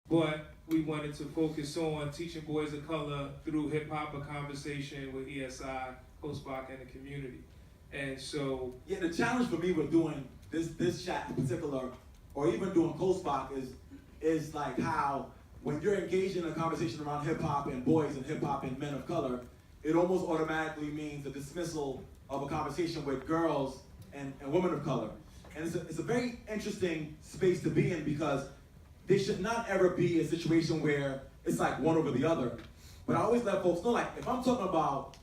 but we wanted to focus on teaching boys of color through hip hop, a conversation with ESI, Post-Bach, and the community. And so, yeah, the challenge for me with doing this chat in particular, or even doing Post-Bach, is like how when you're engaged in a conversation around hip hop and boys and hip hop and men of color, it almost automatically means a dismissal of a conversation with girls and women of color. And it's a very interesting space to be in, because there should not ever be a situation where it's like one over the other. But I always let folks know, like, if I'm talking about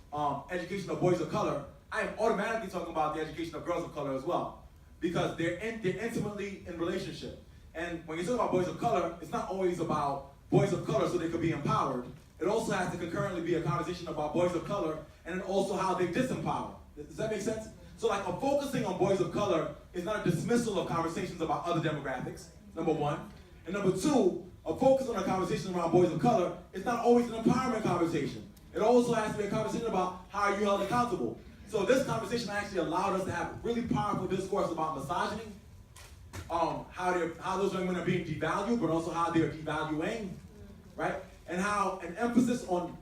education of boys of color, I am automatically talking about the education of girls of color as well, because they're intimately in relationship. And when you talk about boys of color, it's not always about boys of color so they could be empowered. It also has to concurrently be a conversation about boys of color and also how they disempower. Does that make sense? So like, I'm focusing on boys of color is not a dismissal of conversations about other demographics, number one. And number two, a focus on a conversation around boys of color is not always an empowerment conversation. It also has to be a conversation about how are you held accountable. So this conversation actually allowed us to have really powerful discourse about misogyny, how those young men are being devalued, but also how they're devaluing, right? And how an emphasis on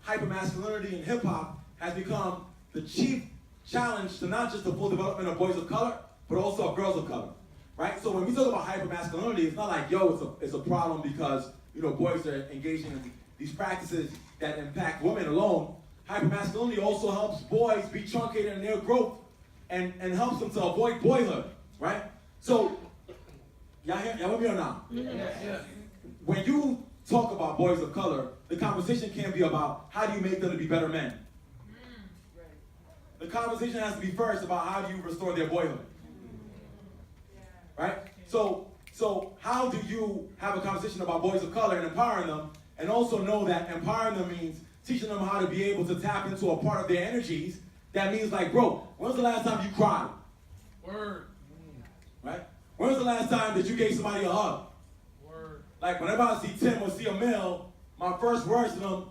hypermasculinity in hip hop has become the chief challenge to not just the full development of boys of color, but also of girls of color, right? So when we talk about hypermasculinity, it's not like, yo, it's a problem because, boys are engaging in these practices that impact women alone. Hypermasculinity also helps boys be truncated in their growth and helps them to avoid boyhood, right? So, y'all with me or not? yeah. When you talk about boys of color, the conversation can't be about how do you make them to be better men. The conversation has to be first about how do you restore their boyhood, right? So how do you have a conversation about boys of color and empowering them, and also know that empowering them means teaching them how to be able to tap into a part of their energies? That means like, bro, when's the last time you cried? Word. Right? When's the last time that you gave somebody a hug? Word. Like whenever I see Tim or see Emil, my first words to them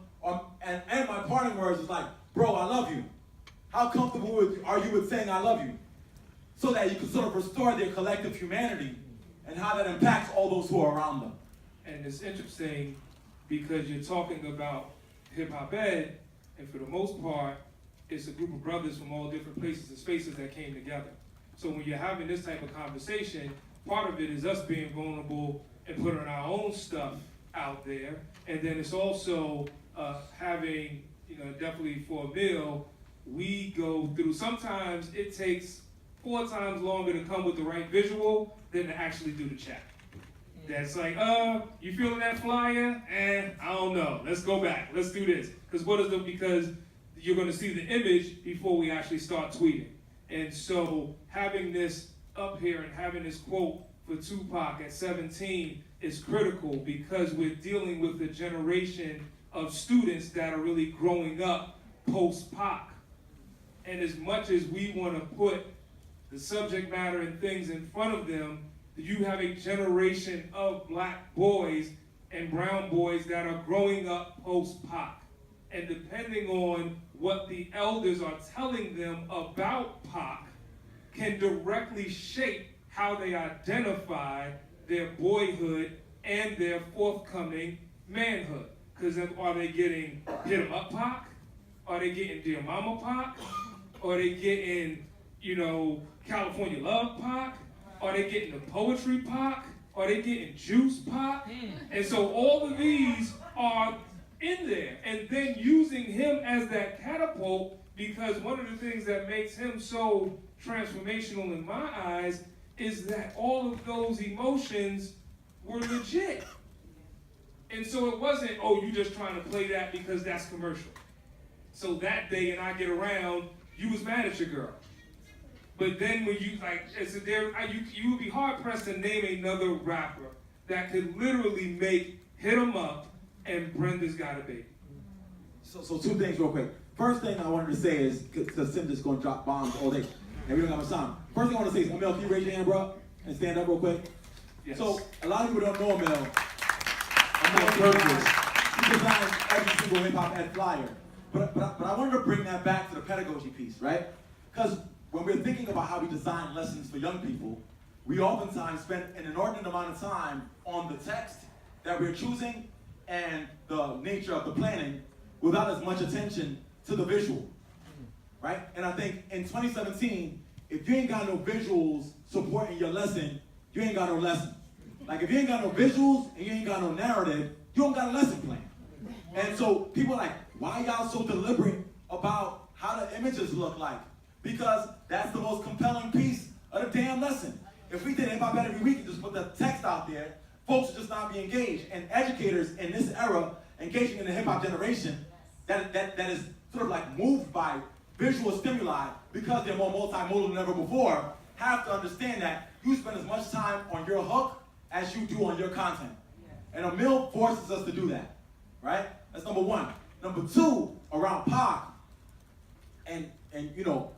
and my parting words is like, bro, I love you. How comfortable are you with saying I love you? So that you can sort of restore their collective humanity and how that impacts all those who are around them. And it's interesting because you're talking about hip-hop ed, and for the most part, it's a group of brothers from all different places and spaces that came together. So when you're having this type of conversation, part of it is us being vulnerable and putting our own stuff out there. And then it's also having, definitely for a meal, we go through, sometimes it takes 4 times longer to come with the right visual than to actually do the chat. That's like, you feeling that flyer? I don't know. Let's go back. Let's do this. Because you're going to see the image before we actually start tweeting. And so having this up here and having this quote for Tupac at 17 is critical, because we're dealing with a generation of students that are really growing up post-Pac. And as much as we want to put the subject matter and things in front of them, you have a generation of black boys and brown boys that are growing up post-Pac. And depending on what the elders are telling them about Pac can directly shape how they identify their boyhood and their forthcoming manhood. Because are they getting hit 'em up Pac? Are they getting Dear Mama Pac? Are they getting, California Love Pac? Are they getting the poetry Pac? Are they getting Juice Pac? And so all of these are in there. And then using him as that catapult, because one of the things that makes him so transformational in my eyes is that all of those emotions were legit. And so it wasn't, you just trying to play that because that's commercial. So that day, and I get around, you was mad at your girl. But then when you you would be hard pressed to name another rapper that could literally make Hit 'Em Up and Brenda's Got a Baby. So 2 things real quick. First thing I wanted to say is, because Tim just going to drop bombs all day, and we don't have a time. First thing I want to say is, Emil, can you raise your hand, bro, and stand up real quick? Yes. So a lot of people don't know Emil. He designed every single hip hop ed flyer. But I wanted to bring that back to the pedagogy piece, right? Because when we're thinking about how we design lessons for young people, we oftentimes spend an inordinate amount of time on the text that we're choosing and the nature of the planning without as much attention to the visual, right? And I think in 2017, if you ain't got no visuals supporting your lesson, you ain't got no lesson. Like if you ain't got no visuals and you ain't got no narrative, you don't got a lesson plan. And so people are like, why y'all so deliberate about how the images look like? Because that's the most compelling piece of the damn lesson. If we did Hip-Hop every week and just put the text out there, folks would just not be engaged. And educators in this era, engaging in the hip-hop generation, that is sort of like moved by visual stimuli because they're more multimodal than ever before, have to understand that you spend as much time on your hook as you do on your content. And a mill forces us to do that, right? That's number one. Number two, around Pac, and you know,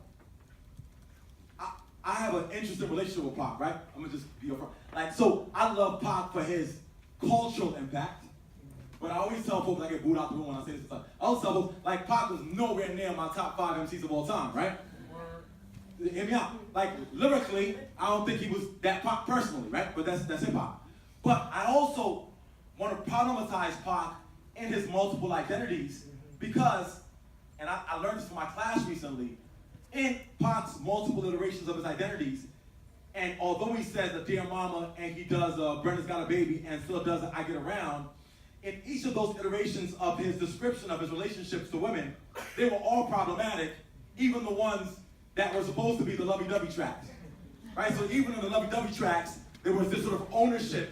I have an interesting relationship with Pac, right? I'm gonna just be upfront. Like, so I love Pac for his cultural impact, but I always tell folks, I get booed out the room when I say this stuff. I always tell folks, like, Pac was nowhere near my top 5 MCs of all time, right? Hear me out. Like, lyrically, I don't think he was that Pac personally, right? But that's hip hop. But I also want to problematize Pac in his multiple identities because, and I learned this from my class recently, in Pac's multiple iterations of his identities, and although he says a Dear Mama and he does Brenda's Got a Baby and still does I Get Around, in each of those iterations of his description of his relationships to women, they were all problematic, even the ones that were supposed to be the lovey-dovey tracks, right? So even in the lovey-dovey tracks, there was this sort of ownership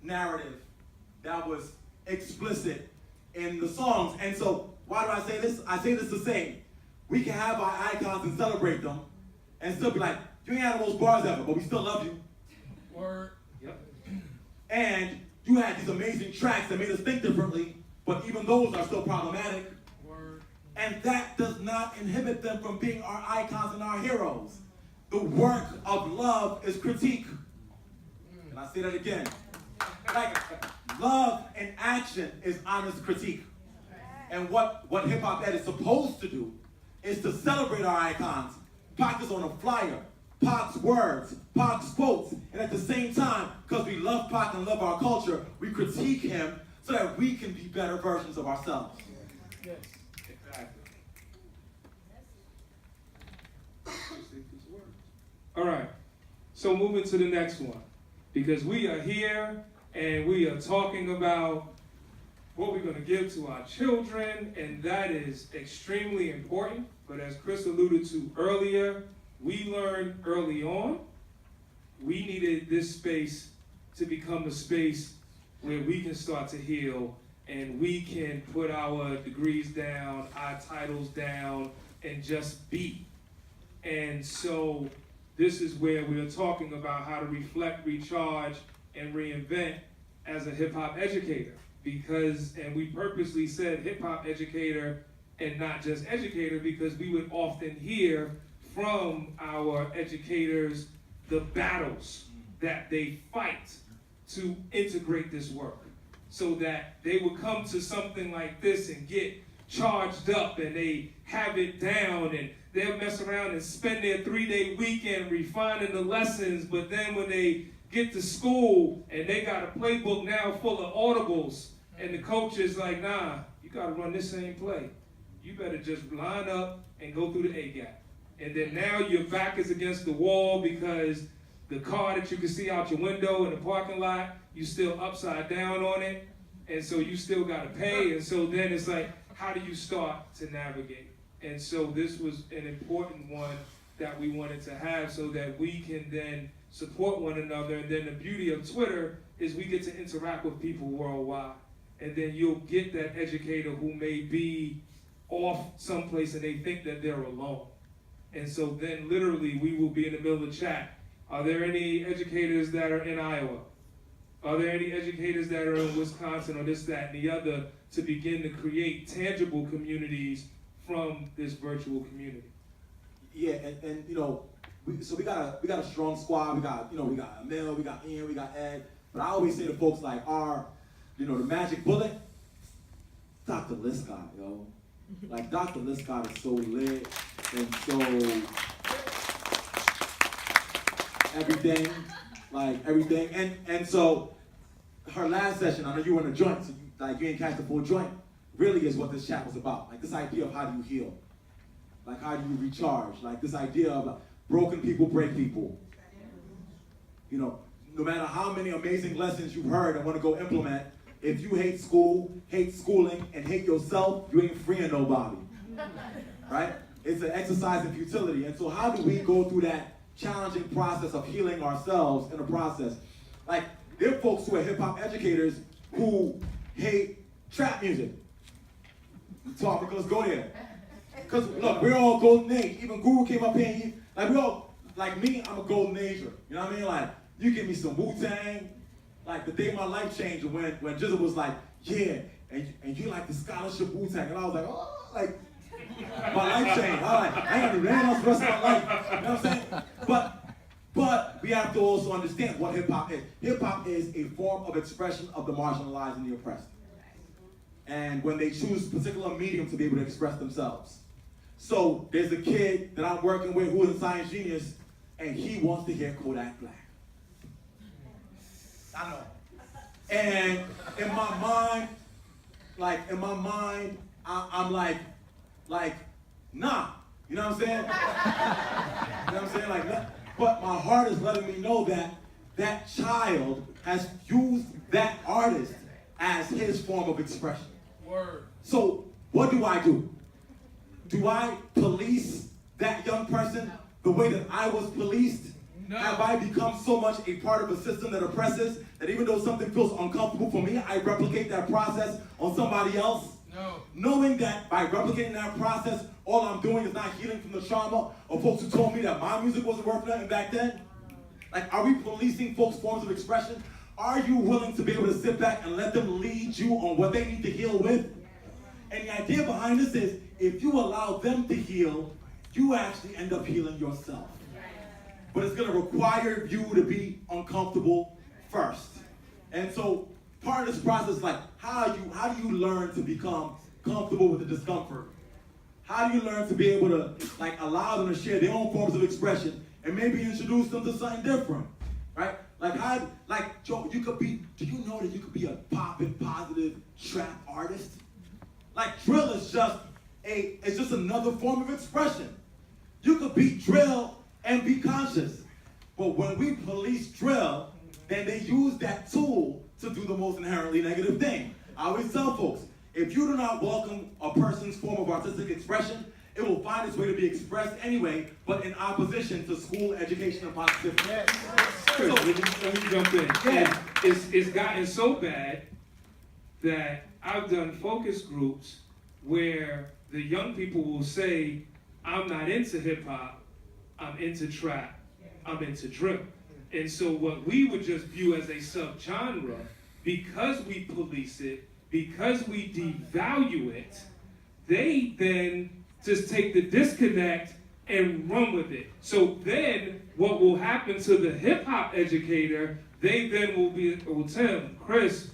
narrative that was explicit in the songs. And so why do I say this? I say this to say, we can have our icons and celebrate them and still be like, you ain't had the most bars ever, but we still love you. Word. Yep. And you had these amazing tracks that made us think differently, but even those are still problematic. Word. And that does not inhibit them from being our icons and our heroes. The work of love is critique. And I say that again. Like, love in action is honest critique. And what hip-hop ed is supposed to do is to celebrate our icons. Pac is on a flyer, Pac's words, Pac's quotes, and at the same time, because we love Pac and love our culture, we critique him so that we can be better versions of ourselves. Yes, exactly. All right, so moving to the next one, because we are here and we are talking about what we're going to give to our children, and that is extremely important. But as Chris alluded to earlier, we learned early on we needed this space to become a space where we can start to heal and we can put our degrees down, our titles down, and just be. And so this is where we're talking about how to reflect, recharge, and reinvent as a hip-hop educator. Because, and we purposely said hip-hop educator and not just educator, because we would often hear from our educators the battles that they fight to integrate this work, so that they would come to something like this and get charged up and they have it down, and they'll mess around and spend their 3-day weekend refining the lessons, but then when they get to school and they got a playbook now full of audibles, and the coach is like, nah, you gotta run this same play. You better just line up and go through the A gap. And then now your back is against the wall because the car that you can see out your window in the parking lot, you still upside down on it, and so you still gotta pay. And so then it's like, how do you start to navigate? And so this was an important one that we wanted to have so that we can then support one another. And then the beauty of Twitter is we get to interact with people worldwide. And then you'll get that educator who may be off someplace and they think that they're alone. And so then literally we will be in the middle of the chat. Are there any educators that are in Iowa? Are there any educators that are in Wisconsin or this, that, and the other, to begin to create tangible communities from this virtual community? Yeah, and you know, we got a strong squad. We got Emil, we got Ian, we got Ed. But I always say to folks like the magic bullet, Dr. Liscott, yo. Like Dr. Liscott is so lit and so everything. And so her last session, I know you were in a joint, so you ain't catch the full joint, really is what this chat was about. Like this idea of how do you heal? Like how do you recharge? Like this idea of broken people break people. You know, no matter how many amazing lessons you've heard and want to go implement, if you hate school, hate schooling, and hate yourself, you ain't freeing nobody. Right? It's an exercise in futility. And so how do we go through that challenging process of healing ourselves in the process? Like, there are folks who are hip-hop educators who hate trap music. Let's go there. Because, look, we're all golden age. Even Guru came up here, we all, like me, I'm a golden ager. You know what I mean? Like, you give me some Wu-Tang. Like, the day my life changed when Jizzle was like, yeah, and you like the scholarship Wu-Tang. And I was like, oh, like, my life changed. I was like, I ain't gonna do anything else the rest of my life. You know what I'm saying? But we have to also understand what hip-hop is. Hip-hop is a form of expression of the marginalized and the oppressed. And when they choose a particular medium to be able to express themselves. So there's a kid that I'm working with who is a science genius, and he wants to hear Kodak Black. I know. And in my mind, I'm like, nah. You know what I'm saying? You know what I'm saying? Like, nah. But my heart is letting me know that that child has used that artist as his form of expression. Word. So what do? Do I police that young person the way that I was policed? No. Have I become so much a part of a system that oppresses that even though something feels uncomfortable for me, I replicate that process on somebody else? No. Knowing that by replicating that process, all I'm doing is not healing from the trauma of folks who told me that my music wasn't worth nothing back then? Like, are we policing folks' forms of expression? Are you willing to be able to sit back and let them lead you on what they need to heal with? And the idea behind this is, if you allow them to heal, you actually end up healing yourself. But it's gonna require you to be uncomfortable first. And so part of this process is like, how do you learn to become comfortable with the discomfort? How do you learn to be able to like allow them to share their own forms of expression and maybe introduce them to something different, right? Like Joe, do you know that you could be a poppin' positive trap artist? Like drill is just another form of expression. You could be drill and be conscious. But when we police drill, then they use that tool to do the most inherently negative thing. I always tell folks, if you do not welcome a person's form of artistic expression, it will find its way to be expressed anyway, but in opposition to school, education, and positivity. Yes. So, let me jump in. Yeah. It's gotten so bad that I've done focus groups where the young people will say, I'm not into hip hop, I'm into trap, I'm into drill. And so what we would just view as a subgenre, because we police it, because we devalue it, they then just take the disconnect and run with it. So then what will happen to the hip hop educator, they then will tell him, Chris,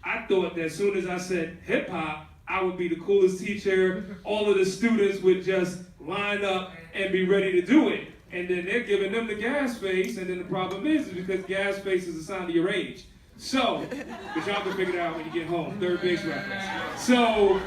I thought that as soon as I said hip hop, I would be the coolest teacher. All of the students would just line up and be ready to do it. And then they're giving them the gas face, and then the problem is because gas face is a sign of your age. So, but y'all can figure it out when you get home, third base reference. So,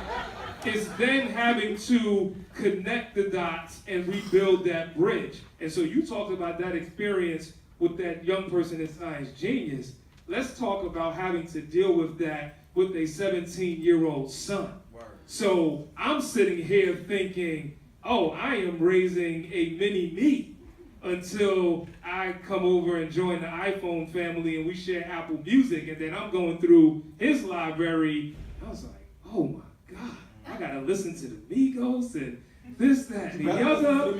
it's then having to connect the dots and rebuild that bridge. And so you talked about that experience with that young person in Science Genius. Let's talk about having to deal with that with a 17-year-old son. Word. So I'm sitting here thinking, oh, I am raising a mini me until I come over and join the iPhone family and we share Apple Music, and then I'm going through his library. I was like, oh my God, I gotta listen to the Migos and this, that, and the other.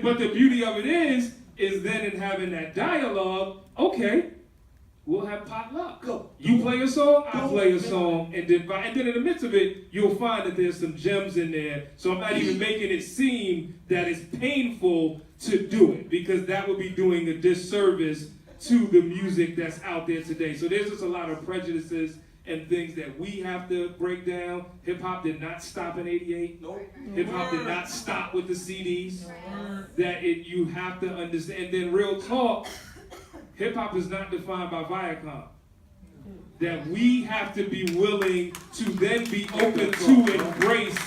But the beauty of it is then in having that dialogue, okay, we'll have potluck. You play a song, I play a song, and then in the midst of it, you'll find that there's some gems in there. So I'm not even making it seem that it's painful to do it, because that would be doing a disservice to the music that's out there today. So there's just a lot of prejudices and things that we have to break down. Hip hop did not stop in '88. Nope. Hip hop did not stop with the CDs. You have to understand. And then real talk, hip hop is not defined by Viacom. that we have to be willing to then be open to embrace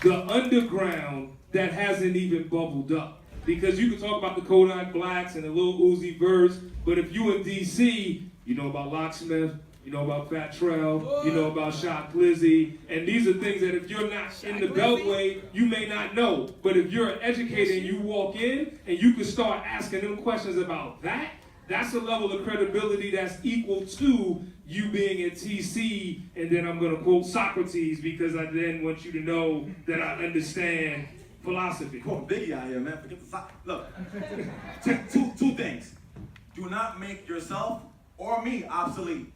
the underground that hasn't even bubbled up. Because you can talk about the Kodak Blacks and the Lil Uzi Verts, but if you in DC, you know about Locksmith, you know about Fat Trell, you know about Shock Glizzy, and these are things that if you're not in the Beltway, you may not know. But if you're an educator and you walk in and you can start asking them questions about that, that's a level of credibility that's equal to you being at TC, and then I'm going to quote Socrates because I then want you to know that I understand philosophy. Quote Biggie out here, man. Forget the look. two things. Do not make yourself or me obsolete.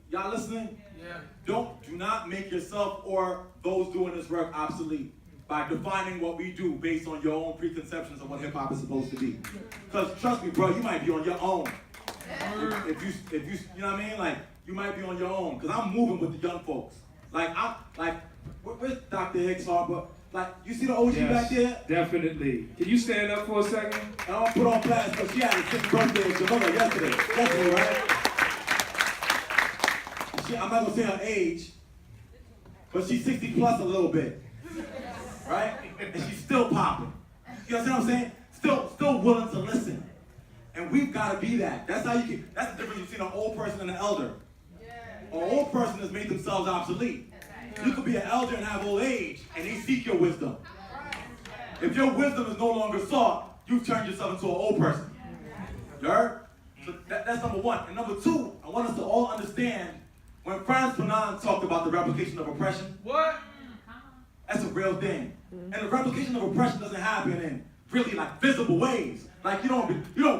Y'all listening? Yeah. Do not make yourself or those doing this work obsolete by defining what we do based on your own preconceptions of what hip hop is supposed to be. Because trust me, bro, you might be on your own. If you you know what I mean? Like, you might be on your own. Because I'm moving with the young folks. Where's Dr. Hicks Harper? Like, you see the OG back there? Definitely. Can you stand up for a second? And I'll put on blast because she had her 6th birthday in Jamaica yesterday, right? I'm not gonna say her age, but she's 60 plus a little bit, right? And she's still popping. You understand what I'm saying? Still willing to listen. And we've got to be that. That's how you can. That's the difference between an old person and an elder. An old person has made themselves obsolete. You could be an elder and have old age, and they seek your wisdom. If your wisdom is no longer sought, you've turned yourself into an old person. You heard? So that's number one. And number two, I want us to all understand. When Frantz Fanon talked about the replication of oppression, What? that's a real thing. And the replication of oppression doesn't happen in really like visible ways. Like you don't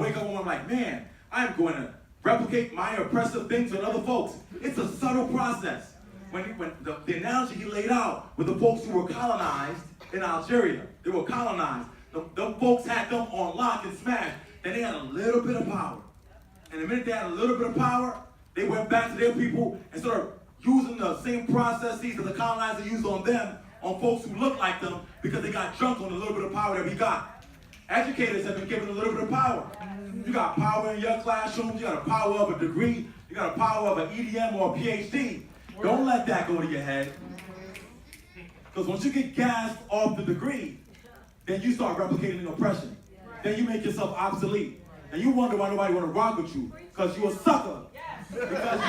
wake up one morning like, man, I'm going to replicate my oppressive things on other folks. It's a subtle process. When the analogy he laid out with the folks who were colonized in Algeria, they were colonized. The folks had them on lock and smash. Then they had a little bit of power. And the minute they had a little bit of power, they went back to their people and started using the same processes that the colonizer used on them, on folks who look like them, because they got drunk on a little bit of power that we got. Educators have been given a little bit of power. You got power in your classroom, you got a power of a degree, you got a power of an EDM or a PhD. Don't let that go to your head. Because once you get gassed off the degree, then you start replicating oppression. Then you make yourself obsolete. And you wonder why nobody want to rock with you. Because you're a sucker. Because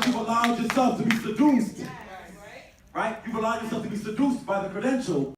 you've allowed yourself to be seduced. Right? You've allowed yourself to be seduced by the credential